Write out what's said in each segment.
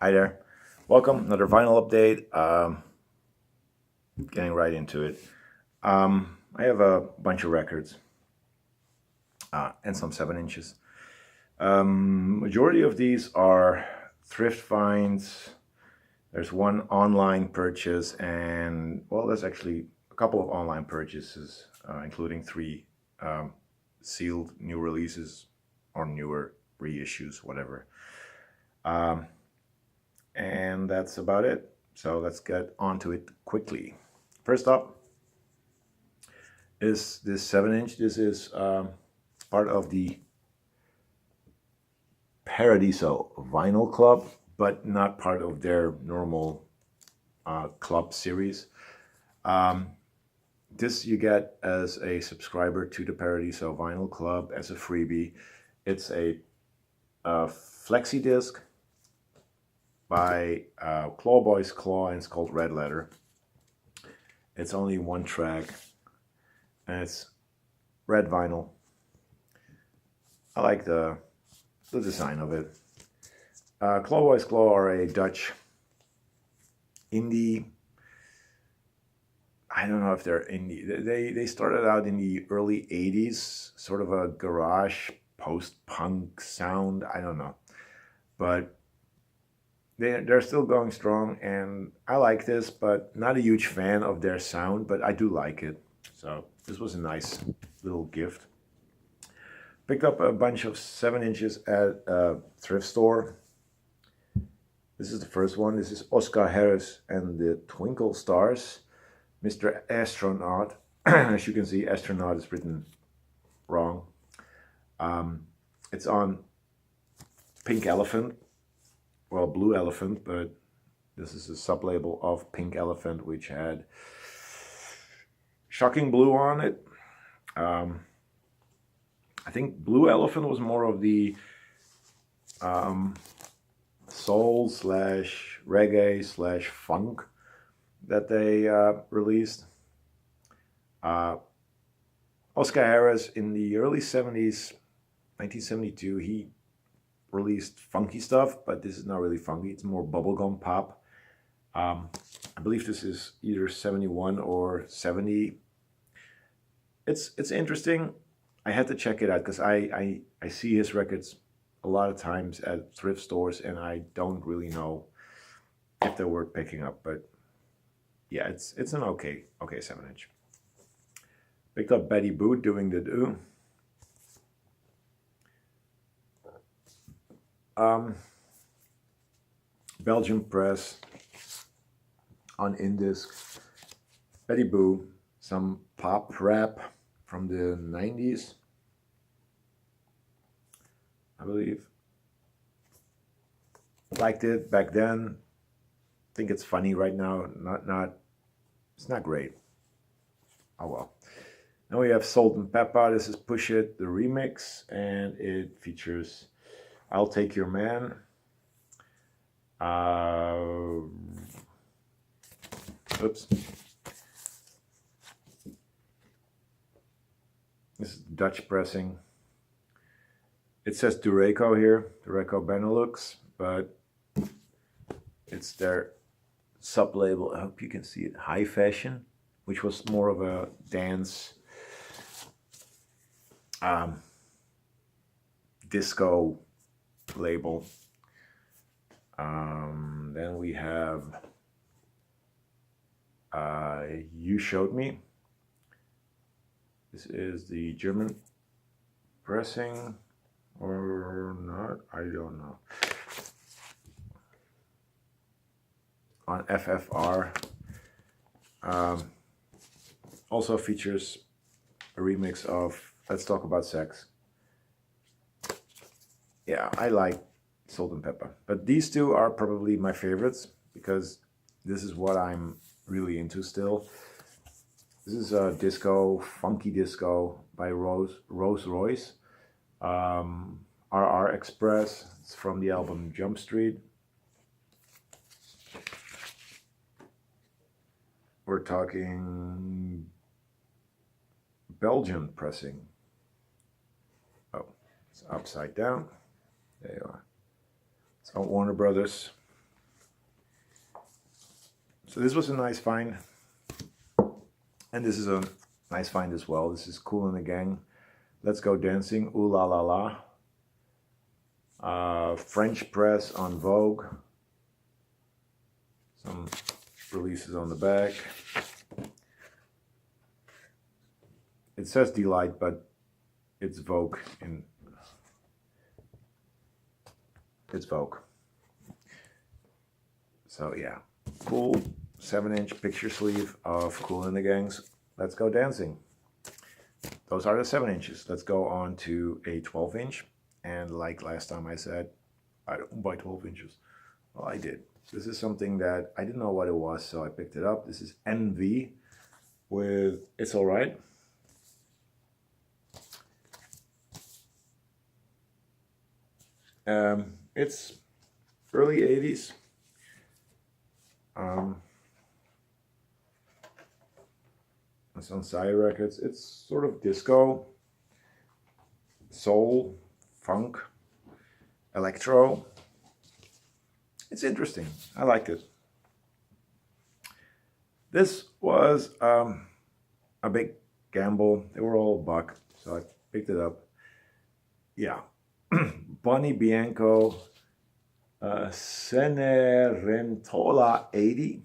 Hi there. Welcome. Another vinyl update. Getting right into it. I have a bunch of records and some 7 inches. Majority of these are thrift finds. There's one online purchase, and well, there's actually a couple of online purchases, including three sealed new releases or newer reissues, whatever. Um, and that's about it. So let's get onto it quickly. First up is this 7 inch. This is part of the Paradiso Vinyl Club, but not part of their normal club series. Um, this you get as a subscriber to the Paradiso Vinyl Club as a freebie. It's a flexi disc by Clawboys Claw, and it's called Red Letter. It's only one track, and it's red vinyl. I like the design of it. Clawboys Claw are a Dutch indie. I don't know if they're indie. They started out in the early 80s, sort of a garage post-punk sound. I don't know. But they're still going strong, and I like this, but not a huge fan of their sound, but I do like it. So this was a nice little gift. Picked up a bunch of 7 inches at a thrift store. This is the first one. This is Oscar Harris and the Twinkle Stars, Mr. Astronaut. As you can see, astronaut is written wrong. It's on Pink Elephant, well, Blue Elephant, but this is a sub-label of Pink Elephant, which had Shocking Blue on it. I think Blue Elephant was more of the soul slash reggae slash funk that they released. Oscar Harris in the early 70s, 1972, he released funky stuff, but this is not really funky. It's more bubblegum pop. I believe this is either 71 or 70. It's interesting. I had to check it out because I see his records a lot of times at thrift stores, and I don't really know if they're worth picking up. But yeah, it's an okay 7 inch. Picked up Betty Boot doing the do. Belgian press on Indisc. Betty Boo, some pop rap from the 90s, I believe. Liked it back then. Think it's funny right now. It's not great. Oh well. Now we have Salt and Pepper. This is Push It, the remix, and it features I'll Take Your Man. Oops. This is Dutch pressing. It says Dureco here, Dureco Benelux, but it's their sub-label. I hope you can see it. High Fashion, which was more of a dance disco label. Then we have You Showed Me. This is the German pressing or not, I don't know. On FFR. Also features a remix of Let's Talk About Sex. Yeah, I like Salt and Pepper, but these two are probably my favorites because this is what I'm really into still. This is a disco, funky disco by Rose Royce. RR Express. It's from the album Jump Street. We're talking Belgian pressing. Oh, it's upside down. There you are. It's on Warner Brothers. So this was a nice find. And this is a nice find as well. This is Kool and the Gang. Let's Go Dancing. Ooh La La La. French press on Vogue. Some releases on the back. It says Delight, but it's Vogue. It's Vogue. So yeah, cool 7-inch picture sleeve of Kool and the Gang's Let's Go Dancing. Those are the 7 inches. Let's go on to a 12-inch. And like last time I said, I don't buy 12 inches. Well, I did. This is something that I didn't know what it was, so I picked it up. This is NV with It's Alright. It's early 80s. It's on Sire Records. It's sort of disco, soul, funk, electro. It's interesting. I liked it. This was a big gamble. They were all $1, so I picked it up. Yeah. Bonnie Bianco Cenerentola 80.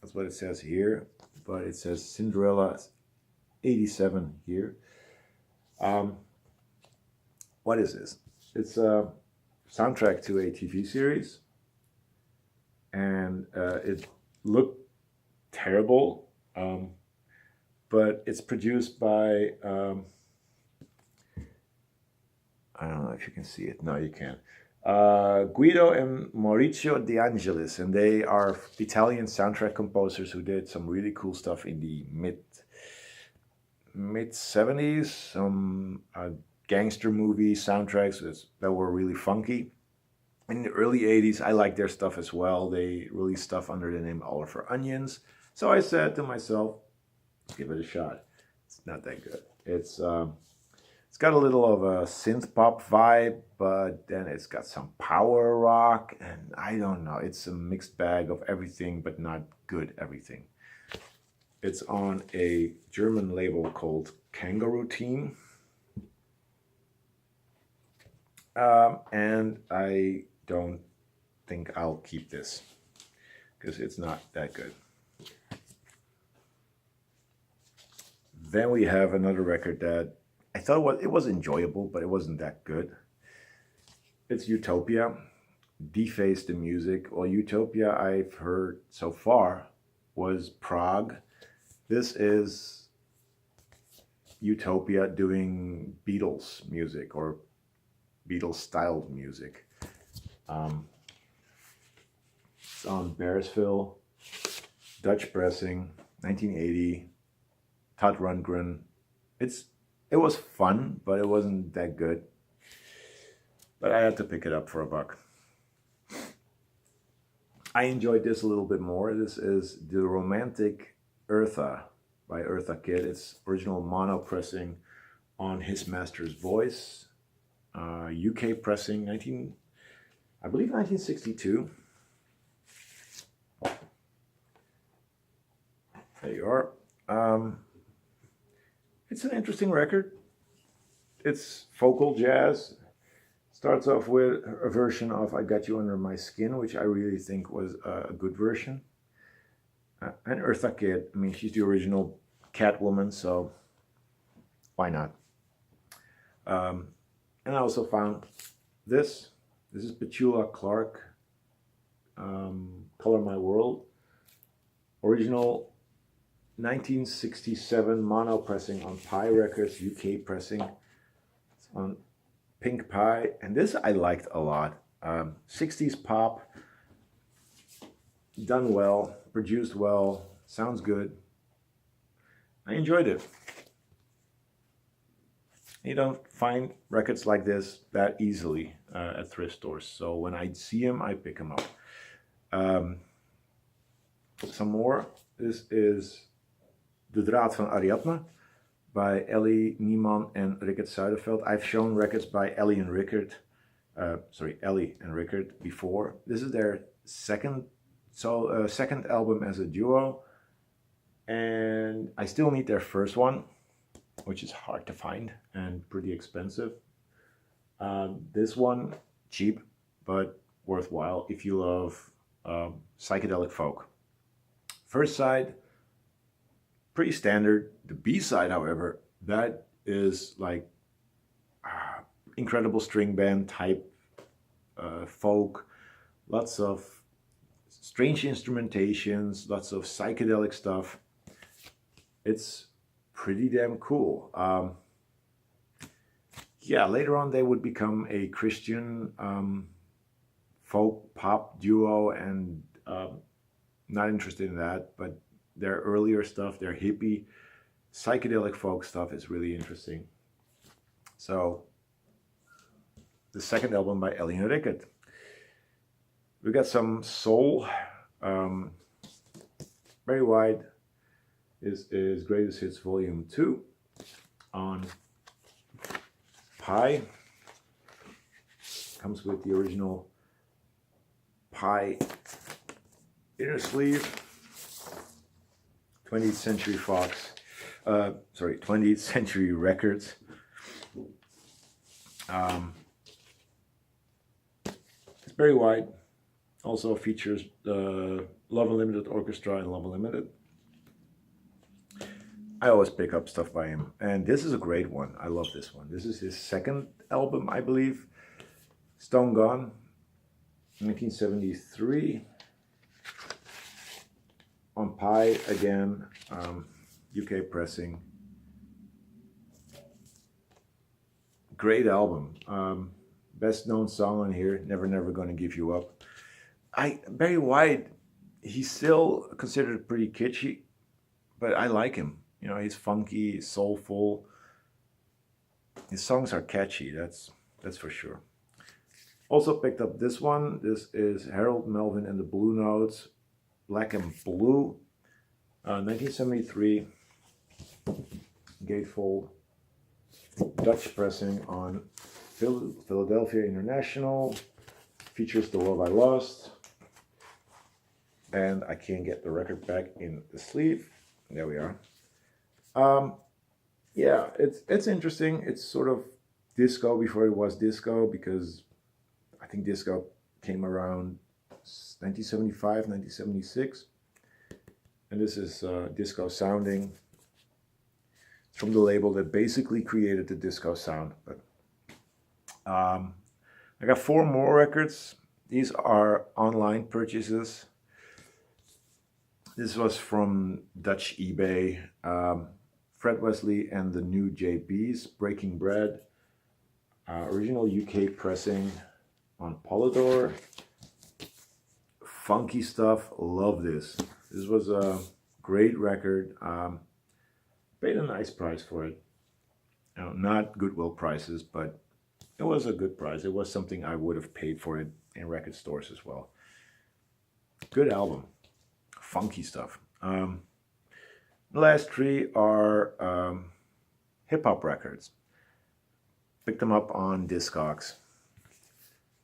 That's what it says here, but it says Cinderella 87 here. What is this? It's a soundtrack to a TV series, and it looked terrible, but it's produced by I don't know if you can see it. No, you can't. Guido and Maurizio De Angelis, and they are Italian soundtrack composers who did some really cool stuff in the mid 70s. Some gangster movie soundtracks that were really funky. In the early 80s, I liked their stuff as well. They released stuff under the name Oliver Onions. So I said to myself, give it a shot. It's not that good. It's got a little of a synth pop vibe, but then it's got some power rock, and I don't know. It's a mixed bag of everything, but not good everything. It's on a German label called Kangaroo Team. And I don't think I'll keep this because it's not that good. Then we have another record that I thought it was enjoyable, but it wasn't that good. It's Utopia. Deface the music. Well, Utopia I've heard so far was Prague. This is Utopia doing Beatles music or Beatles-styled music. It's on Bearsville, Dutch pressing, 1980. Todd Rundgren. It was fun, but it wasn't that good. But I had to pick it up for $1. I enjoyed this a little bit more. This is The Romantic Eartha by Eartha Kitt. It's original mono pressing on His Master's Voice. UK pressing, I believe 1962. There you are. It's an interesting record. It's vocal jazz. Starts off with a version of I Got You Under My Skin, which I really think was a good version. And Eartha Kitt, I mean, she's the original Catwoman, so why not? And I also found this. This is Petula Clark, Color My World. Original 1967 mono pressing on Pie Records, UK pressing. It's on Pink Pie, and this I liked a lot. 60s pop, done well, produced well, sounds good. I enjoyed it. You don't find records like this that easily at thrift stores, so when I see them, I pick them up. Some more. This is De Draad van Ariadne by Ellie Niemann and Rickert Zuiderveld. I've shown records by Ellie and Rickert before. This is their second So second album as a duo, and I still need their first one, which is hard to find and pretty expensive. This one, cheap, but worthwhile if you love psychedelic folk. First side, pretty standard. The B side, however, that is like incredible string band type folk, lots of strange instrumentations, lots of psychedelic stuff. It's pretty damn cool. Yeah, later on they would become a Christian folk pop duo, and not interested in that, but their earlier stuff, their hippie psychedelic folk stuff is really interesting. So the second album by Ellie Enriquet. We got some soul. Barry White is Greatest Hits Volume 2 on Pi. Comes with the original Pi inner sleeve. 20th Century Fox. 20th Century Records. It's Barry White. Also features the Love Unlimited Orchestra and Love Unlimited. I always pick up stuff by him, and this is a great one. I love this one. This is his second album, I believe. Stone Gone, 1973. On Pi again, UK pressing. Great album. Best known song on here, Never Never Gonna Give You Up. Barry White, he's still considered pretty kitschy, but I like him. You know, he's funky, he's soulful. His songs are catchy, that's for sure. Also picked up this one. This is Harold Melvin and the Blue Notes, Black and Blue, 1973, gatefold, Dutch pressing on Philadelphia International. Features The Love I Lost. And I can't get the record back in the sleeve. There we are. Yeah, it's interesting. It's sort of disco before it was disco, because I think disco came around 1975, 1976. And this is disco sounding. It's from the label that basically created the disco sound. But I got 4 more records. These are online purchases. This was from Dutch eBay. Fred Wesley and the New JBs, Breaking Bread. Original UK pressing on Polydor. Funky stuff, love this. This was a great record. Paid a nice price for it. You know, not Goodwill prices, but it was a good price. It was something I would have paid for it in record stores as well. Good album. Funky stuff. The last 3 are hip-hop records. Picked them up on Discogs.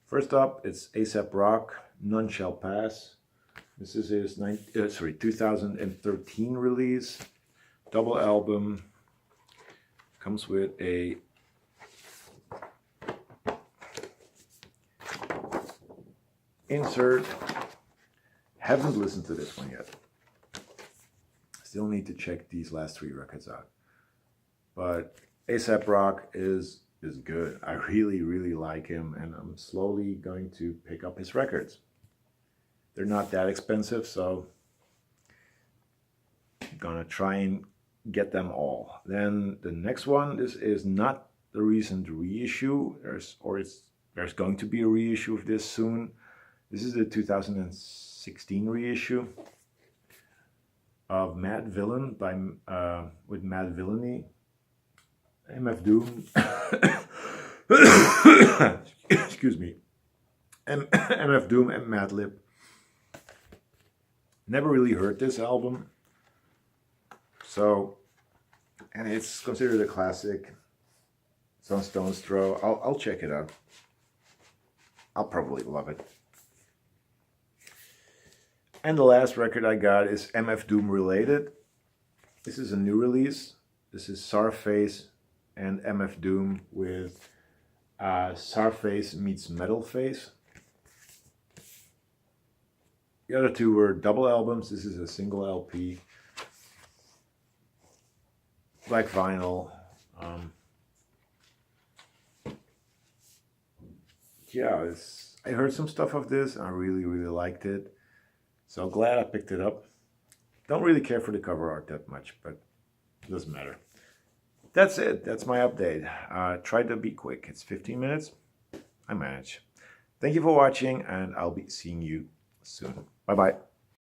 First up, it's A$AP Rock, None Shall Pass. This is his 2013 release. Double album. Comes with a insert. Haven't listened to this one yet. Still need to check these last 3 records out. But A$AP Rock is good. I really, really like him, and I'm slowly going to pick up his records. They're not that expensive, so I'm gonna try and get them all. Then the next one, this is not the recent reissue. There's going to be a reissue of this soon. This is the 2016 reissue of Mad Villain by with Mad Villainy, MF Doom. Excuse me, MF Doom and Madlib. Never really heard this album, so, and it's considered a classic. It's on Stone's Throw. I'll check it out. I'll probably love it. And the last record I got is MF Doom related. This is a new release. This is Czarface and MF Doom with Czarface meets Metalface. The other two were double albums. This is a single LP. Black vinyl. Yeah, I heard some stuff of this. I really, really liked it. So glad I picked it up. Don't really care for the cover art that much, but it doesn't matter. That's it. That's my update. Try to be quick. It's 15 minutes. I manage. Thank you for watching, and I'll be seeing you soon. Bye-bye.